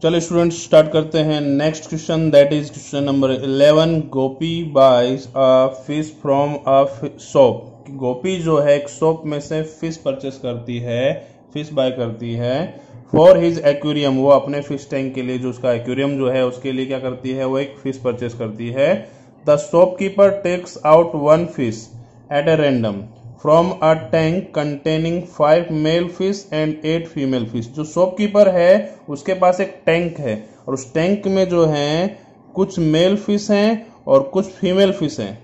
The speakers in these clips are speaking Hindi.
चलो स्टूडेंट्स स्टार्ट करते हैं next question, that is question number 11। Gopi buys a fish from a shop. Gopi जो है एक शॉप में से फिश परचेस करती है, फिश बाय करती है फॉर हिज एक्वेरियम। वो अपने फिश टैंक के लिए, जो उसका एक्वेरियम जो है उसके लिए क्या करती है, वो एक फिश परचेस करती है। The shopkeeper takes out one fish at a random from a tank containing 5 male fish and 8 female fish. जो शॉपकीपर है उसके पास एक टैंक है और उस टैंक में जो है कुछ मेल फिश हैं और कुछ फीमेल फिश हैं।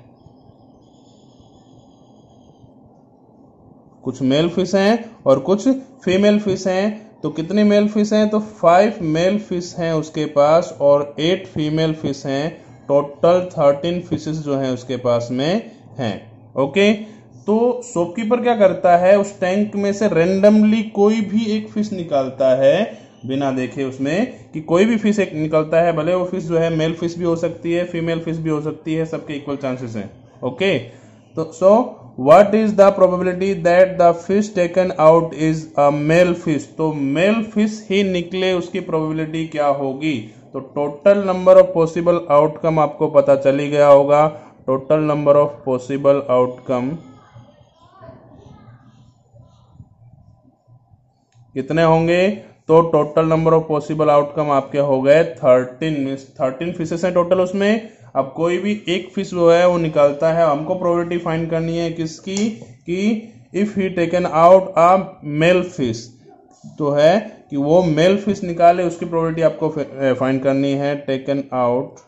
कुछ मेल फिश हैं और कुछ फीमेल फिश हैं। तो कितने मेल फिश हैं? तो 5 मेल फिश हैं उसके पास और 8 फीमेल फिश हैं। टोटल 13 फिशेस जो हैं उसके पास में हैं। ओके, तो शॉपकीपर क्या करता है, उस टैंक में से रेंडमली कोई भी एक फिश निकालता है, बिना देखे उसमें कि कोई भी फिश एक निकलता है। भले वो फिश जो है मेल फिश भी हो सकती है, फीमेल फिश भी हो सकती है, सबके इक्वल चांसेस हैं। ओके, तो so what is the probability that the fish taken out is a male fish. तो मेल फिश ही निकले, उसकी प्रोबेबिलिटी क्या होगी? तो total number of possible outcome आपको पता चली गया होगा। Total number of possible outcome कितने होंगे? तो total number of possible outcome आपके हो गए 13। 13 फिशेस हैं टोटल उसमें। अब कोई भी एक फिश जो है वो निकालता है, हमको प्रोबेबिलिटी फाइंड करनी है किसकी, कि if he taken out a male fish, तो है कि वो मेल फिश निकाले, उसकी प्रोबेबिलिटी आपको फाइंड करनी है। Taken out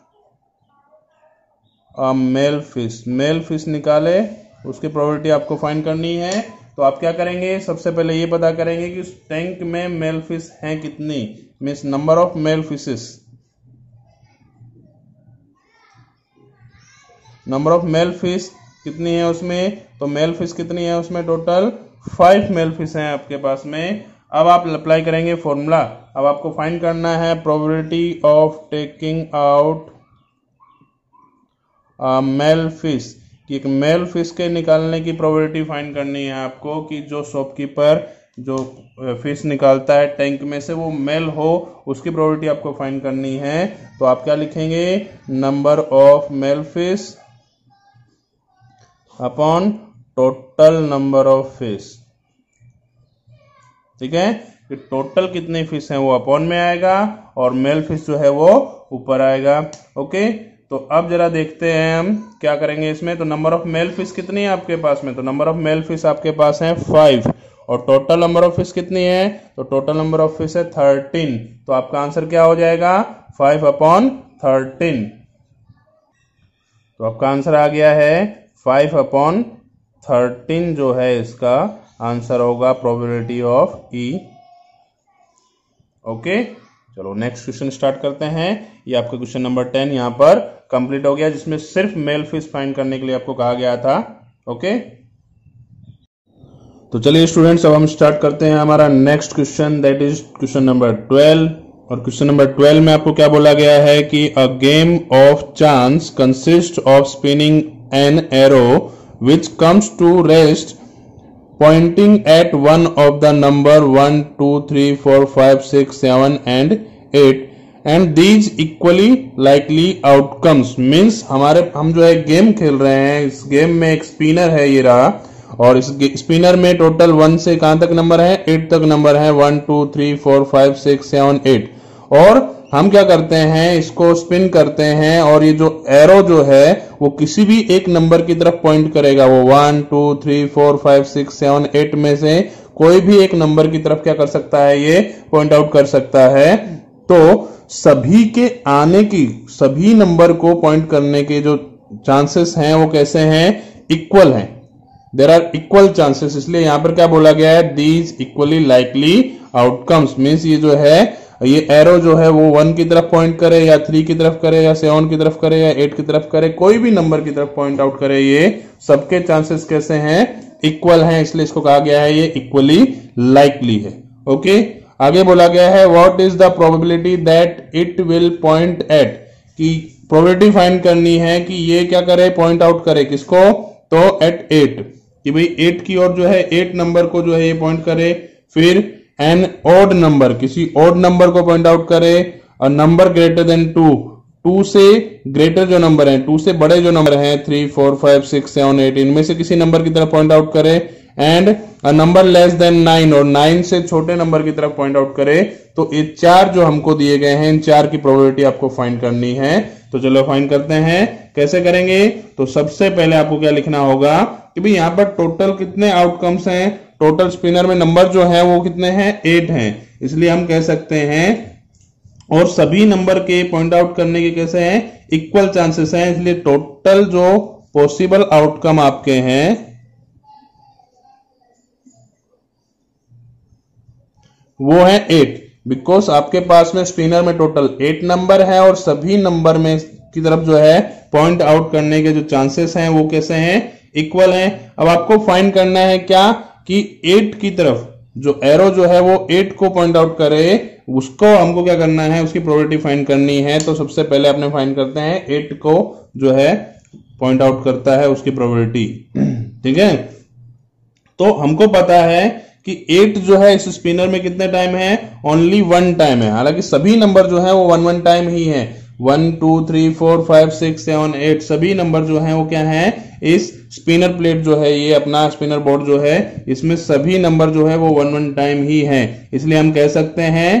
a male fish, male fish निकाले, उसकी प्रोबेबिलिटी आपको फाइंड करनी है। तो आप क्या करेंगे, सबसे पहले ये पता करेंगे कि उस टैंक में मेल फिश हैं कितनी, means number of male fishes. Number of male fish कितनी है उसमें? तो मेल फिश कितनी है उसमें? टोटल 5 मेल फिश हैं आपके पास में। अब आप अप्लाई करेंगे फॉर्मूला। अब आपको फाइंड करना है probability of taking out male fish, कि एक मेल फिश के निकालने की प्रोबेबिलिटी फाइंड करनी है आपको, कि जो शॉपकीपर जो फिश निकालता है टैंक में से वो मेल हो, उसकी प्रोबेबिलिटी आपको फाइंड करनी है। तो आप क्या लिखेंगे, number of male fish upon total number of fish. ठीक है, कि टोटल कितने फिश हैं वो अपॉन में आएगा और मेल फिश जो है वो ऊपर आएगा। ओके, तो अब जरा देखते हैं हम क्या करेंगे इसमें। तो नंबर ऑफ मेल फिश कितनी है आपके पास में? तो नंबर ऑफ मेल फिश आपके पास है 5 और टोटल नंबर ऑफ फिश कितनी है? तो टोटल नंबर ऑफ फिश है 13। तो आपका आंसर क्या हो जाएगा, 5 अपॉन 13। तो आपका आंसर आ गया है 5 अपॉन 13, जो है इसका आंसर होगा प्रोबेबिलिटी ऑफ ई। ओके, चलो नेक्स्ट क्वेश्चन स्टार्ट करते हैं। ये आपका क्वेश्चन नंबर 10 यहाँ पर कंप्लीट हो गया, जिसमें सिर्फ मेल फिश फाइंड करने के लिए आपको कहा गया था। ओके, तो चलिए स्टूडेंट्स अब हम स्टार्ट करते हैं हमारा next question, that is question number 12। और क्वेश्चन नंबर 12 में आपको क्या बोला गया है कि a game of chance consist of spinning an arrow which comes to rest pointing at one of the number 1, 2, 3, 4, 5, 6, 7 and 8 and these equally likely outcomes। Means हम जो है गेम खेल रहे हैं, इस गेम में एक स्पिनर है ये रहा, और इस स्पिनर में टोटल 1 से कहां तक नंबर है, 8 तक नंबर है, 1, 2, 3, 4, 5, 6, 7, 8। और हम क्या करते हैं, इसको स्पिन करते हैं और ये जो एरो जो है वो किसी भी एक नंबर की तरफ पॉइंट करेगा। वो 1, 2, 3, 4, 5, 6, 7, 8 में से कोई भी एक नंबर की तरफ क्या कर सकता है, ये पॉइंट आउट कर सकता है। तो सभी के आने की, सभी नंबर को पॉइंट करने के जो चांसेस हैं वो कैसे हैं, इक्वल हैं। देयर आर इक्वल चांसेस, इसलिए यहां पर क्या बोला गया है, these equally likely outcomes. Means ये जो है, ये एरो जो है वो 1 की तरफ पॉइंट करे या 3 की तरफ करे या 7 की तरफ करे या 8 की तरफ करे, कोई भी नंबर की तरफ पॉइंट आउट करे, ये सबके चांसेस कैसे हैं, इक्वल हैं। इसलिए इसको कहा गया है ये इक्वली लाइकली है। ओके, आगे बोला गया है what is the probability that it will point at, कि प्रोबेबिलिटी फाइंड करनी है कि ये क्या करे, पॉइंट आउट करे किसको, तो एट 8, कि भाई 8 की ओर जो है 8 नंबर को जो है ये पॉइंट करे। फिर एन ऑड नंबर, किसी ऑड नंबर को पॉइंट आउट करे, अ नंबर ग्रेटर देन 2, 2 से ग्रेटर जो नंबर है, 2 से बड़े जो नंबर हैं 3, 4, 5, 6, 7, 8, इनमें से किसी नंबर की तरफ पॉइंट आउट करे। And a number less than 9, और 9 से छोटे नंबर की तरफ पॉइंट आउट करे। तो ये 4 जो हमको दिए गए हैं, इन 4 की प्रोबेबिलिटी आपको फाइंड करनी है। तो चलो फाइंड करते हैं। कैसे करेंगे? तो सबसे पहले आपको क्या लिखना होगा कि भाई यहाँ पर टोटल कितने आउटकम्स हैं। टोटल स्पिनर में नंबर जो है वो कितने हैं? 8 हैं। इसलिए हम कह सकते हैं, और सभी नंबर के पॉइंट आउट करने के कैसे हैं? इक्वल चांसेस हैं। इसलिए टोटल जो पॉसिबल आउटकम आपके हैं वो है 8, बिकॉज आपके पास में स्पिनर में टोटल 8 नंबर है और सभी नंबर में की तरफ जो है पॉइंट आउट करने के जो चांसेस हैं वो कैसे हैं? इक्वल हैं। अब आपको फाइंड करना है क्या कि 8 की तरफ जो एरो जो है वो 8 को पॉइंट आउट करे, उसको हमको क्या करना है? उसकी प्रोबेबिलिटी फाइंड करनी है। तो सबसे पहले अपने फाइंड करते हैं 8 को जो है पॉइंट आउट करता है उसकी प्रोबेबिलिटी। ठीक है, तो हमको पता है कि 8 जो है इस स्पिनर में कितने टाइम है? ओनली 1 टाइम है। हालांकि सभी नंबर जो है वो 1 टाइम ही है। 1, 2, 3, 4, 5, 6, 7, 8 सभी नंबर जो है वो क्या है? इस स्पिनर प्लेट जो है, ये अपना स्पिनर बोर्ड जो है, इसमें सभी नंबर जो है वो 1 टाइम ही है। इसलिए हम कह सकते हैं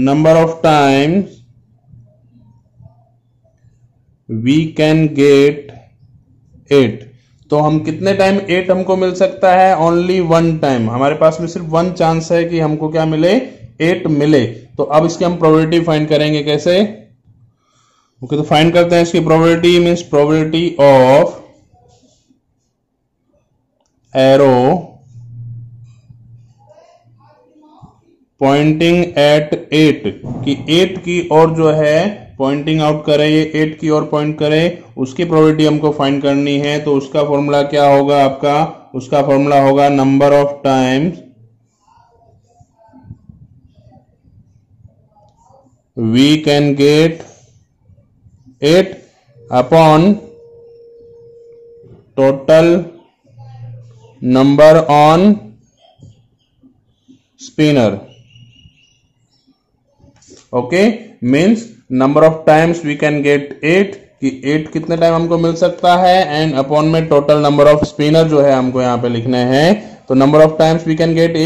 number of times we can get 8। तो हम कितने टाइम 8 हमको मिल सकता है? Only 1 time. हमारे पास में सिर्फ 1 चांस है कि हमको क्या मिले? 8 मिले। तो अब इसकी हम प्रोबेबिलिटी फाइंड करेंगे। कैसे? ओके, तो फाइंड करते हैं इसकी probability. Means probability of arrow pointing eight 8, कि 8 की ओर जो है पॉइंटिंग आउट करे, ये 8 की ओर पॉइंट करे, उसकी प्रोबेबिलिटी हमको फाइंड करनी है। तो उसका फॉर्मूला क्या होगा आपका? उसका फॉर्मूला होगा number of times we can get 8 upon total number on spinner. Okay, means number of times we can get 8, कि 8 कितने टाइम हमको मिल सकता है, एंड अपॉन में टोटल नंबर ऑफ स्पिनर जो है हमको यहां पे लिखने हैं। तो number of times we can get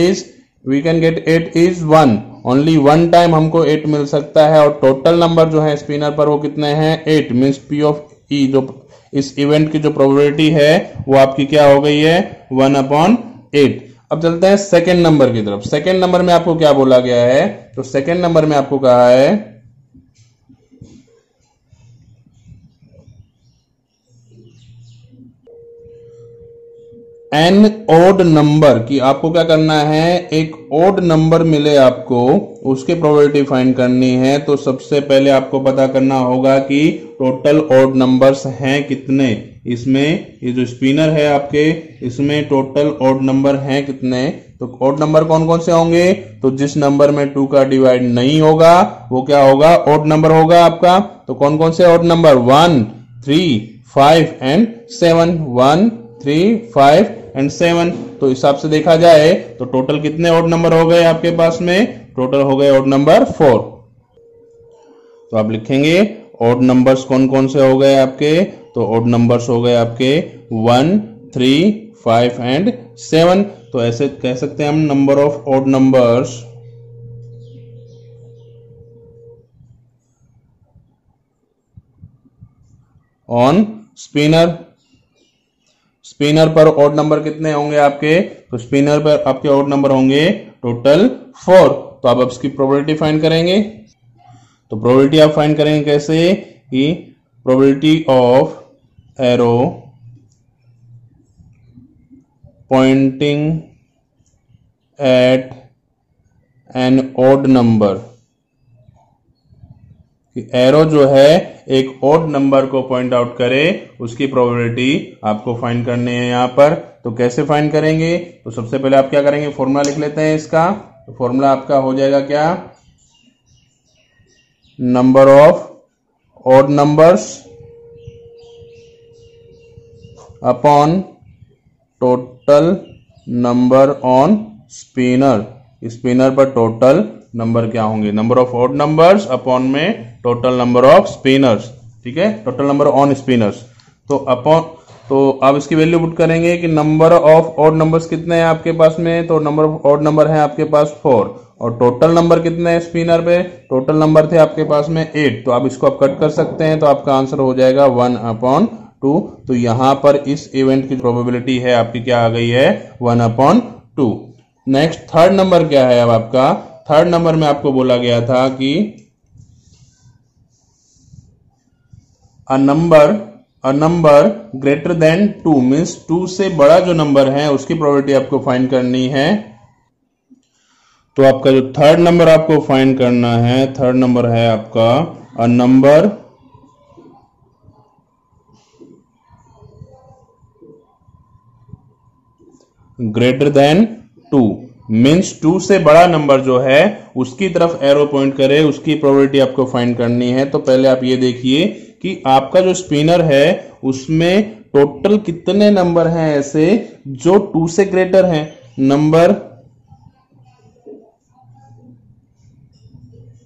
8 is 1। Only 1 time हमको 8 मिल सकता है, और टोटल नंबर जो है स्पिनर पर वो कितने हैं? 8। मीन्स पी ऑफ ई, जो इस इवेंट की जो प्रोबेबिलिटी है वो आपकी क्या हो गई है? 1/8। अब चलते हैं सेकेंड नंबर की तरफ। सेकेंड नंबर में आपको क्या बोला गया है? तो सेकेंड नंबर में आपको कहा है एन ओड नंबर, की आपको क्या करना है? एक ओड नंबर मिले आपको, उसकी प्रोबेबिलिटी फाइंड करनी है। तो सबसे पहले आपको पता करना होगा कि टोटल ओड नंबर्स हैं कितने। इसमें ये जो स्पिनर है आपके, इसमें टोटल ओड नंबर हैं कितने? तो ओड नंबर कौन कौन से होंगे? तो जिस नंबर में 2 का डिवाइड नहीं होगा वो क्या होगा? ओड नंबर होगा आपका। तो कौन कौन से ओड नंबर? 1, 3, 5 एंड 7। 1, 3, 5 एंड 7। तो हिसाब से देखा जाए तो टोटल कितने ओड नंबर हो गए आपके पास में? टोटल हो गए ओड नंबर 4। तो आप लिखेंगे ओड नंबर्स कौन कौन से हो गए आपके? तो ओड नंबर्स हो गए आपके 1, 3, 5 एंड 7। तो ऐसे कह सकते हैं हम number of odd numbers on spinner. Spinner पर ओड नंबर कितने होंगे आपके? तो स्पिनर पर आपके ओड नंबर होंगे टोटल 4। तो आप अब इसकी प्रोबेबिलिटी फाइंड करेंगे। तो प्रोबेबिलिटी आप फाइंड करेंगे कैसे? कि probability of arrow pointing at an odd number, arrow जो है एक ओड नंबर को पॉइंट आउट करे, उसकी प्रोबेबिलिटी आपको फाइंड करनी है यहां पर। तो कैसे फाइंड करेंगे? तो सबसे पहले आप क्या करेंगे? फॉर्मूला लिख लेते हैं इसका। तो फॉर्मूला आपका हो जाएगा क्या? Number of odd numbers upon total number on spinner. Spinner पर टोटल नंबर क्या होंगे, number of odd numbers upon में टोटल नंबर ऑफ स्पिनर्स, ठीक है, टोटल नंबर ऑन स्पिनर्स। तो आप इसकी वैल्यू पुट करेंगे कि नंबर ऑफ ऑड नंबर्स कितने हैं आपके पास में, तो नंबर ऑफ ऑड नंबर है आपके पास 4 और टोटल नंबर कितने हैं स्पिनर पे, टोटल नंबर थे आपके पास में 8, तो आप इसको आप कट कर सकते हैं, तो आपका आंसर हो जाएगा 1/2। तो यहां पर इस इवेंट की प्रोबेबिलिटी है आपकी क्या आ गई है, 1/2। नेक्स्ट थर्ड नंबर क्या है, अब आपका थर्ड नंबर में आपको बोला गया था कि a number greater than 2 means 2 से बड़ा जो नंबर है उसकी प्रोबेबिलिटी आपको फाइंड करनी है। तो आपका जो थर्ड नंबर आपको फाइंड करना है, थर्ड नंबर है आपका a number greater than 2 means 2 से बड़ा नंबर जो है उसकी तरफ एरो पॉइंट करे, उसकी प्रोबेबिलिटी आपको फाइंड करनी है। तो पहले आप ये देखिए कि आपका जो स्पिनर है उसमें टोटल कितने नंबर हैं ऐसे जो 2 से ग्रेटर हैं। नंबर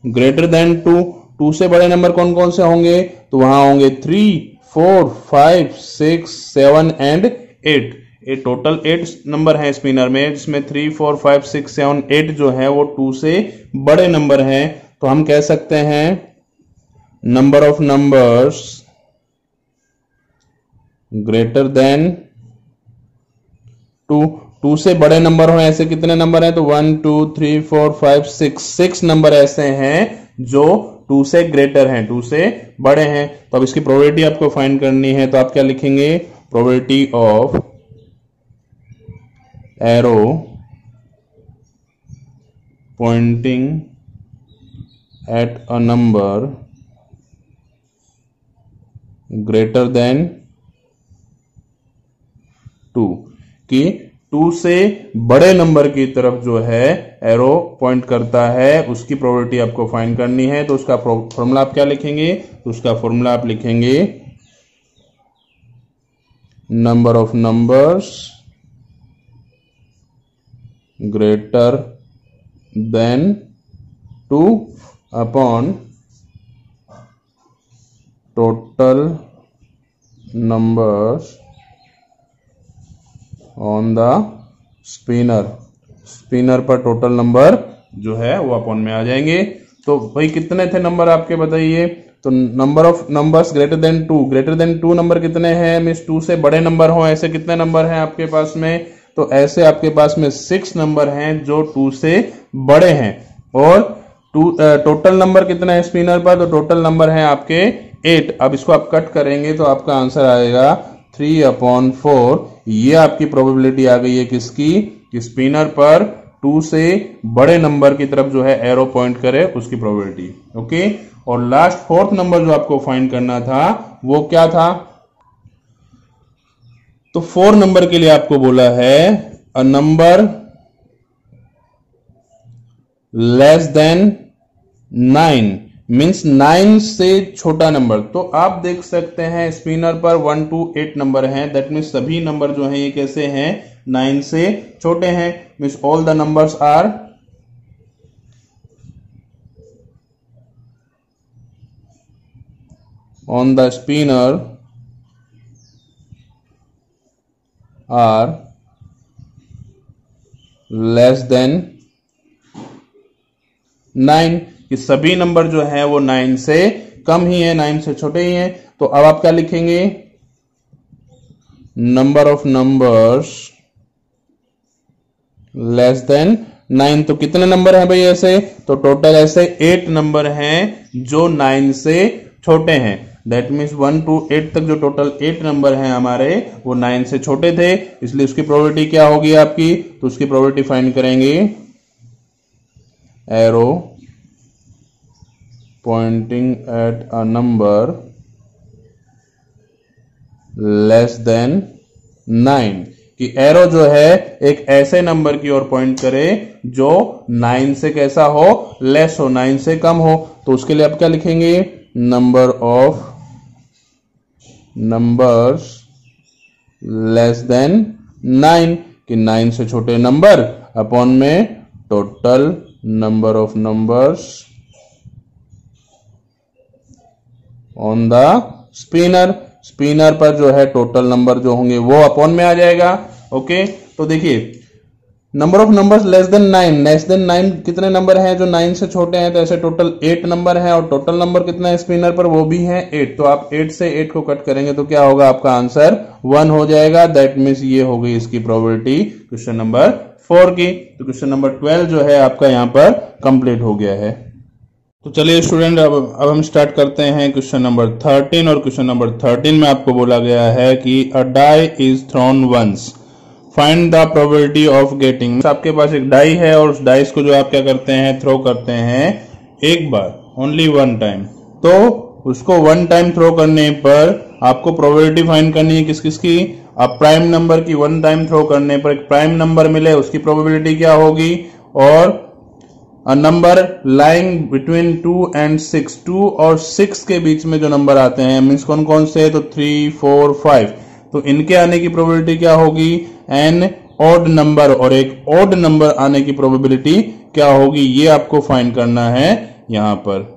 ग्रेटर देन 2 से बड़े नंबर कौन कौन से होंगे, तो वहां होंगे 3, 4, 5, 6, 7 एंड 8। ये टोटल 8 नंबर है स्पिनर में, जिसमें 3, 4, 5, 6, 7, 8 जो है वो 2 से बड़े नंबर हैं। तो हम कह सकते हैं number of numbers greater than 2 से बड़े नंबर हो ऐसे कितने नंबर हैं, तो 1, 2, 3, 4, 5, 6 नंबर ऐसे हैं जो 2 से ग्रेटर हैं, 2 से बड़े हैं। तो अब इसकी प्रोबेबिलिटी आपको फाइंड करनी है, तो आप क्या लिखेंगे, probability of arrow pointing at a number greater than 2 कि 2 से बड़े नंबर की तरफ जो है एरो पॉइंट करता है, उसकी प्रोबेबिलिटी आपको फाइंड करनी है। तो उसका फॉर्मूला आप क्या लिखेंगे, तो उसका फॉर्मूला आप लिखेंगे number of numbers greater than 2 upon total numbers on the spinner पर टोटल नंबर जो है वो अपॉन में आ जाएंगे। तो भाई कितने थे नंबर आपके बताइए, तो number of numbers greater than 2 number कितने हैं, मीन्स 2 से बड़े नंबर हो ऐसे कितने नंबर हैं आपके पास में, तो ऐसे आपके पास में 6 नंबर हैं जो 2 से बड़े हैं। और टोटल नंबर कितना है स्पिनर पर, तो टोटल नंबर है आपके 8। अब इसको आप कट करेंगे तो आपका आंसर आएगा 3/4। ये आपकी प्रोबेबिलिटी आ गई है किसकी, कि स्पिनर पर 2 से बड़े नंबर की तरफ जो है एरो पॉइंट करे उसकी प्रोबेबिलिटी। ओके, और लास्ट फोर्थ नंबर जो आपको फाइंड करना था वो क्या था, तो 4 नंबर के लिए आपको बोला है a number less than 9 means 9 से छोटा नंबर। तो आप देख सकते हैं स्पिनर पर 1 to 8 नंबर हैं, दैट मीन्स सभी नंबर जो हैं ये कैसे हैं, 9 से छोटे हैं, means all the numbers are on the spinner are less than 9 कि सभी नंबर जो है वो 9 से कम ही है, 9 से छोटे ही हैं। तो अब आप क्या लिखेंगे, number of numbers less than 9। तो कितने नंबर हैं भाई ऐसे, तो टोटल ऐसे 8 नंबर हैं जो 9 से छोटे हैं, दैट मीन्स 1 to 8 तक जो टोटल 8 नंबर हैं हमारे वो 9 से छोटे थे, इसलिए उसकी प्रोबेबिलिटी क्या होगी आपकी, तो उसकी प्रोबेबिलिटी फाइंड करेंगे arrow pointing at a number less than 9 कि एरो जो है एक ऐसे नंबर की ओर पॉइंट करे जो 9 से कैसा हो, लेस हो, 9 से कम हो। तो उसके लिए आप क्या लिखेंगे, number of numbers less than 9 कि 9 से छोटे नंबर अपॉन में total number of numbers on the spinner. Spinner पर जो है टोटल नंबर जो होंगे वो अपॉन में आ जाएगा। ओके, तो देखिए number of numbers less than 9 कितने नंबर हैं जो 9 से छोटे हैं, तो ऐसे टोटल 8 नंबर हैं, और टोटल नंबर कितना है स्पिनर पर, वो भी है 8। तो आप 8 से 8 को कट करेंगे तो क्या होगा, आपका आंसर 1 हो जाएगा। दैट मीन्स ये हो गई इसकी प्रोबेबिलिटी क्वेश्चन नंबर 4 की। तो क्वेश्चन नंबर 12 जो है आपका यहाँ पर कंप्लीट हो गया है। तो चलिए स्टूडेंट, अब हम स्टार्ट करते हैं क्वेश्चन नंबर 13। और क्वेश्चन नंबर 13 में आपको बोला गया है कि a die is thrown once, find the probability of getting. आपके पास एक डाई है और उस डाइस को जो आप क्या करते हैं, थ्रो करते हैं एक बार, ओनली वन टाइम। तो उसको वन टाइम थ्रो करने पर आपको प्रोबेबिलिटी फाइंड करनी है किस किस की। अब प्राइम नंबर की वन टाइम थ्रो करने पर एक प्राइम नंबर मिले, उसकी प्रोबेबिलिटी क्या होगी, और a number lying between 2 and 6, 2 और 6 के बीच में जो नंबर आते हैं मीन्स कौन कौन से, तो 3, 4, 5, तो इनके आने की प्रोबेबिलिटी क्या होगी, एन ऑड नंबर, और एक ऑड नंबर आने की प्रोबेबिलिटी क्या होगी, ये आपको फाइंड करना है यहां पर।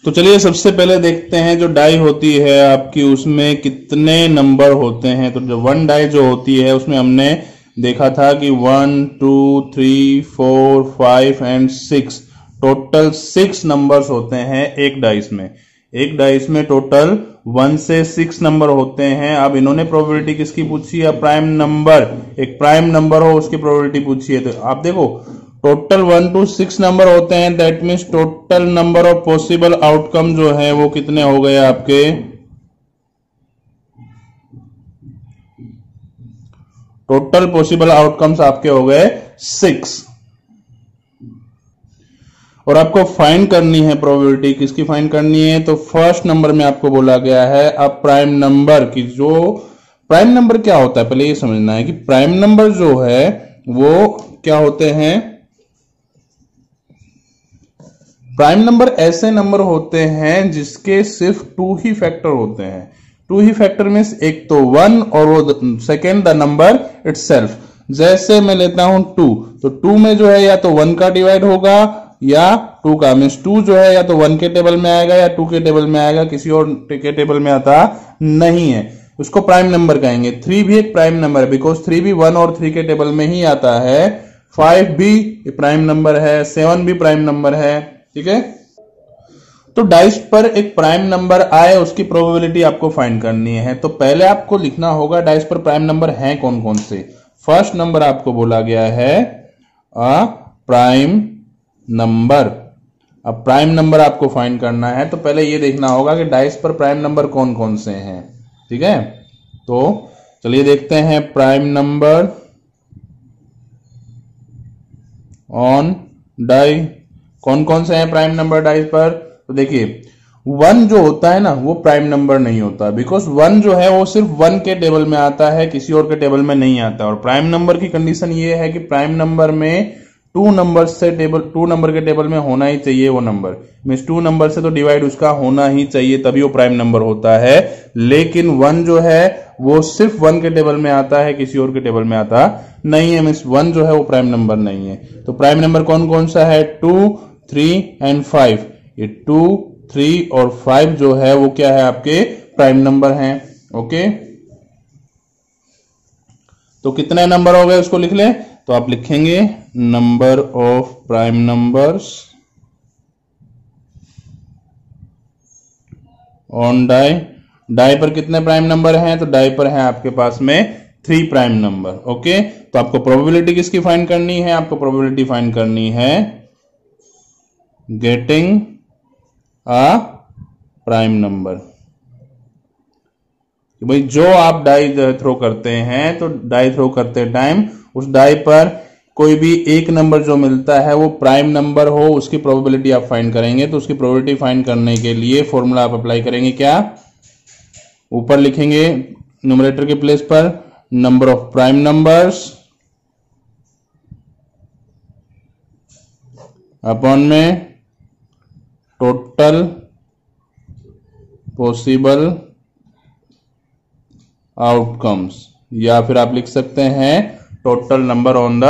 तो चलिए सबसे पहले देखते हैं जो डाई होती है आपकी उसमें कितने नंबर होते हैं। तो जो वन डाई जो होती है उसमें हमने देखा था कि 1, 2, 3, 4, 5 एंड 6, टोटल 6 नंबर्स होते हैं एक डाइस में। एक डाइस में टोटल 1 से 6 नंबर होते हैं। अब इन्होंने प्रोबेबिलिटी किसकी पूछी है, प्राइम नंबर, एक प्राइम नंबर हो उसकी प्रोबेबिलिटी पूछी है। तो आप देखो टोटल 1 to 6 नंबर होते हैं, that means total number of possible outcome जो है वो कितने हो गए आपके, टोटल पॉसिबल आउटकम्स आपके हो गए 6। और आपको फाइंड करनी है प्रोबेबिलिटी, किसकी फाइंड करनी है, तो फर्स्ट नंबर में आपको बोला गया है अब प्राइम नंबर की। जो प्राइम नंबर क्या होता है पहले ये समझना है कि प्राइम नंबर जो है वो क्या होते हैं। प्राइम नंबर ऐसे नंबर होते हैं जिसके सिर्फ 2 ही फैक्टर होते हैं। 2 ही फैक्टर मीन्स एक तो 1 और वो सेकेंड द नंबर इटसेल्फ। जैसे मैं लेता हूं 2, तो 2 में जो है या तो 1 का डिवाइड होगा या 2 का, मीन्स 2 जो है या तो 1 के टेबल में आएगा या 2 के टेबल में आएगा, किसी और के टेबल में आता नहीं है, उसको प्राइम नंबर कहेंगे। 3 भी एक प्राइम नंबर है बिकॉज 3 भी 1 और 3 के टेबल में ही आता है। 5 भी प्राइम नंबर है, 7 भी प्राइम नंबर है। ठीक है, तो डाइस पर एक प्राइम नंबर आए उसकी प्रोबेबिलिटी आपको फाइंड करनी है। तो पहले आपको लिखना होगा डाइस पर प्राइम नंबर हैं कौन कौन से। फर्स्ट नंबर आपको बोला गया है अ प्राइम नंबर। अब प्राइम नंबर आपको फाइंड करना है तो पहले ये देखना होगा कि डाइस पर प्राइम नंबर कौन कौन से हैं। ठीक है, तो चलिए देखते हैं प्राइम नंबर ऑन डाई कौन कौन से हैं प्राइम नंबर डाइस पर। तो देखिए 1 जो होता है ना वो प्राइम नंबर नहीं होता बिकॉज 1 जो है वो सिर्फ 1 के टेबल में आता है, किसी और के टेबल में नहीं आता। और प्राइम नंबर की कंडीशन ये है कि प्राइम नंबर में 2 नंबर के टेबल में होना ही चाहिए वो नंबर, मीन्स 2 नंबर से तो डिवाइड उसका होना ही चाहिए तभी वो प्राइम नंबर होता है। लेकिन 1 जो है वो सिर्फ 1 के टेबल में आता है, किसी और के टेबल में आता नहीं है, मीन्स 1 जो है वो प्राइम नंबर नहीं है। तो प्राइम नंबर कौन कौन सा है, 2, 3 एंड 5। ये 2, 3 और 5 जो है वो क्या है आपके प्राइम नंबर हैं। ओके, तो कितने नंबर हो गए उसको लिख ले। तो आप लिखेंगे number of prime numbers on die. Die पर कितने प्राइम नंबर हैं, तो डाई पर है आपके पास में 3 प्राइम नंबर। ओके, तो आपको प्रोबेबिलिटी किसकी फाइंड करनी है, आपको प्रोबेबिलिटी फाइंड करनी है गेटिंग अ प्राइम नंबर। भाई जो आप डाई थ्रो करते हैं तो डाई थ्रो करते टाइम उस डाई पर कोई भी एक नंबर जो मिलता है वो प्राइम नंबर हो, उसकी प्रोबेबिलिटी आप फाइंड करेंगे। तो उसकी प्रोबेबिलिटी फाइंड करने के लिए फॉर्मूला आप अप्लाई करेंगे, क्या, ऊपर लिखेंगे न्यूमरेटर के प्लेस पर number of prime numbers upon में टोटल पॉसिबल आउटकम्स, या फिर आप लिख सकते हैं total number on the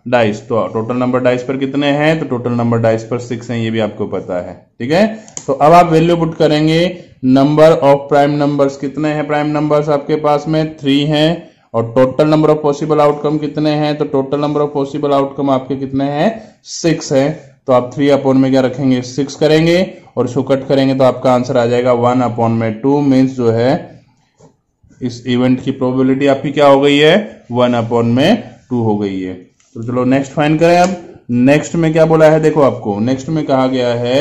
dice, तो टोटल नंबर डाइस पर कितने हैं, तो टोटल नंबर डाइस पर 6 हैं, ये भी आपको पता है। ठीक है, तो अब आप वैल्यू पुट करेंगे। नंबर ऑफ प्राइम नंबर्स कितने हैं, प्राइम नंबर्स आपके पास में 3 हैं, और total number of possible outcome कितने हैं, तो total number of possible outcome आपके कितने हैं, 6 है। तो आप 3 अपॉन में क्या रखेंगे, 6 करेंगे, और इसको कट करेंगे तो आपका आंसर आ जाएगा 1 अपॉन में 2, मीन्स जो है इस इवेंट की प्रोबेबिलिटी आपकी क्या हो गई है, 1 अपॉन में 2 हो गई है। तो चलो नेक्स्ट फाइंड करें। अब नेक्स्ट में क्या बोला है, देखो आपको नेक्स्ट में कहा गया है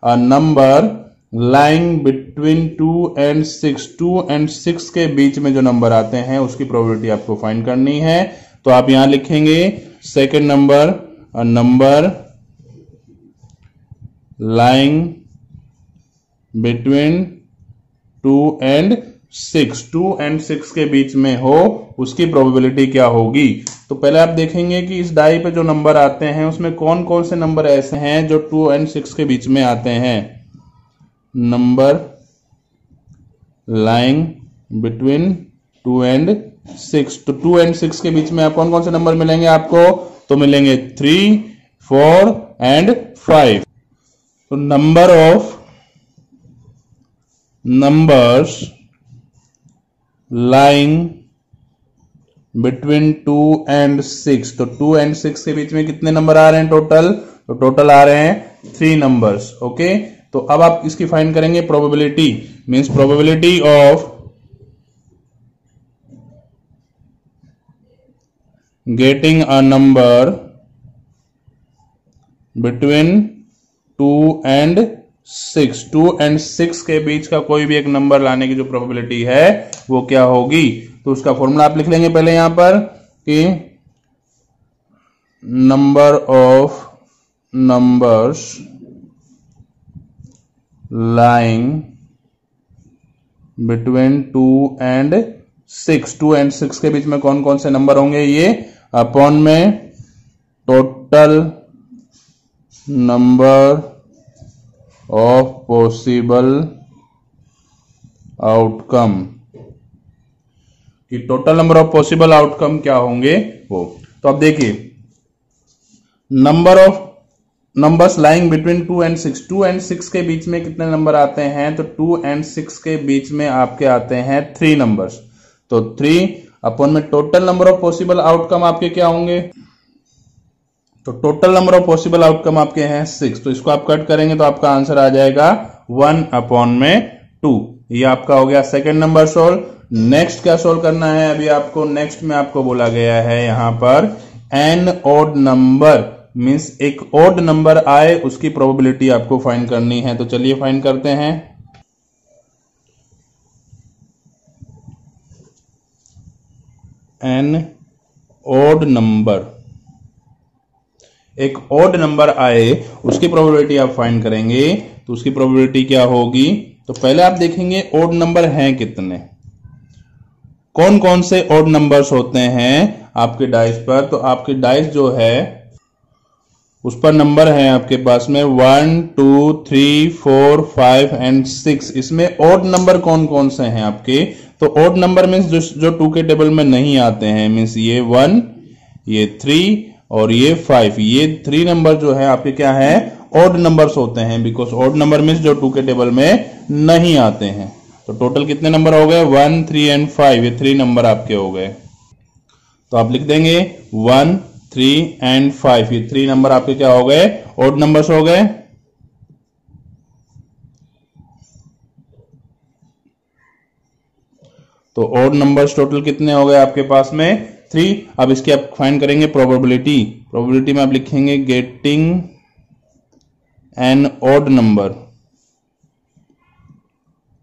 a number lying between 2 and 6, 2 and 6 के बीच में जो नंबर आते हैं उसकी प्रोबेबिलिटी आपको फाइंड करनी है। तो आप यहां लिखेंगे second number, a number lying between 2 and 6, 2 and 6 के बीच में हो, उसकी प्रोबेबिलिटी क्या होगी। तो पहले आप देखेंगे कि इस डाई पे जो नंबर आते हैं उसमें कौन कौन से नंबर ऐसे हैं जो 2 एंड 6 के बीच में आते हैं। नंबर लाइंग बिटवीन 2 एंड 6, तो 2 एंड 6 के बीच में आप कौन कौन से नंबर मिलेंगे आपको, तो मिलेंगे 3, 4 एंड 5। तो number of numbers lying between 2 and 6, तो 2 एंड 6 के बीच में कितने नंबर आ रहे हैं टोटल, तो टोटल आ रहे हैं 3 नंबर्स। ओके, तो अब आप इसकी फाइंड करेंगे probability, means probability of getting a number between 2 and 6, 2 and 6 के बीच का कोई भी एक नंबर लाने की जो प्रोबेबिलिटी है वो क्या होगी। तो उसका फॉर्मूला आप लिख लेंगे पहले यहां पर कि number of numbers lying between 2 and 6, 2 and 6 के बीच में कौन कौन से नंबर होंगे, ये अपॉन में total number of possible outcome, कि total number of possible outcome क्या होंगे वो। तो अब देखिए number of numbers lying between 2 and 6, 2 and 6 के बीच में कितने नंबर आते हैं, तो 2 एंड 6 के बीच में आपके आते हैं 3 नंबर्स। तो 3 अपॉन में total number of possible outcome आपके क्या होंगे, तो total number of possible outcome आपके हैं 6, तो इसको आप कट करेंगे तो आपका आंसर आ जाएगा 1 अपॉन में 2। ये आपका हो गया सेकंड नंबर सोल्व। नेक्स्ट क्या सोल्व करना है अभी आपको, नेक्स्ट में आपको बोला गया है यहां पर एन ऑड नंबर, मींस एक ऑड नंबर आए उसकी प्रोबेबिलिटी आपको फाइंड करनी है। तो चलिए फाइंड करते हैं। एन ऑड नंबर, एक ऑड नंबर आए उसकी प्रोबेबिलिटी आप फाइंड करेंगे, तो उसकी प्रोबेबिलिटी क्या होगी। तो पहले आप देखेंगे ऑड नंबर हैं कितने, कौन कौन से ऑड नंबर्स होते हैं आपके डाइस पर। तो आपके डाइस जो है उस पर नंबर है आपके पास में 1, 2, 3, 4, 5 एंड 6। इसमें ऑड नंबर कौन कौन से हैं आपके, तो ऑड नंबर मीन्स जो 2 के टेबल में नहीं आते हैं, मीन्स ये 1, ये 3 और ये 5, ये 3 नंबर जो है आपके क्या है, ऑड नंबर्स होते हैं, बिकॉज ऑड नंबर मीन्स जो 2 के टेबल में नहीं आते हैं। तो टोटल कितने नंबर हो गए, 1, 3 एंड 5, ये 3 नंबर आपके हो गए। तो आप लिख देंगे 1, 3 एंड 5, ये 3 नंबर आपके क्या हो गए, ऑड नंबर्स हो गए। तो ऑड नंबर्स टोटल कितने हो गए आपके पास में, 3। अब इसकी आप फाइंड करेंगे प्रोबेबिलिटी, प्रोबेबिलिटी में आप लिखेंगे गेटिंग एन ऑड नंबर,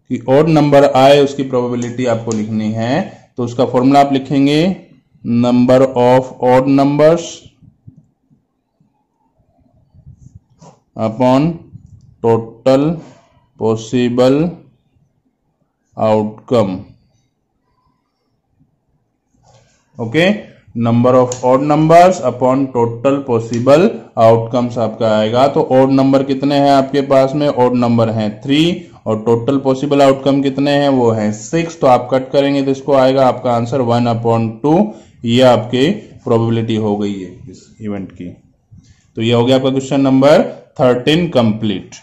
कि ऑड नंबर आए उसकी प्रोबेबिलिटी आपको लिखनी है। तो उसका फॉर्मूला आप लिखेंगे number of odd numbers upon total possible outcome. Okay, number of odd numbers upon total possible outcomes आपका आएगा। तो ऑड नंबर कितने हैं आपके पास में, ऑड नंबर हैं 3 और टोटल पॉसिबल आउटकम कितने हैं, वो हैं 6। तो आप कट करेंगे तो इसको आएगा आपका आंसर 1/2, ये आपके प्रोबेबिलिटी हो गई है इस इवेंट की। तो ये हो गया आपका क्वेश्चन नंबर 13 कंप्लीट।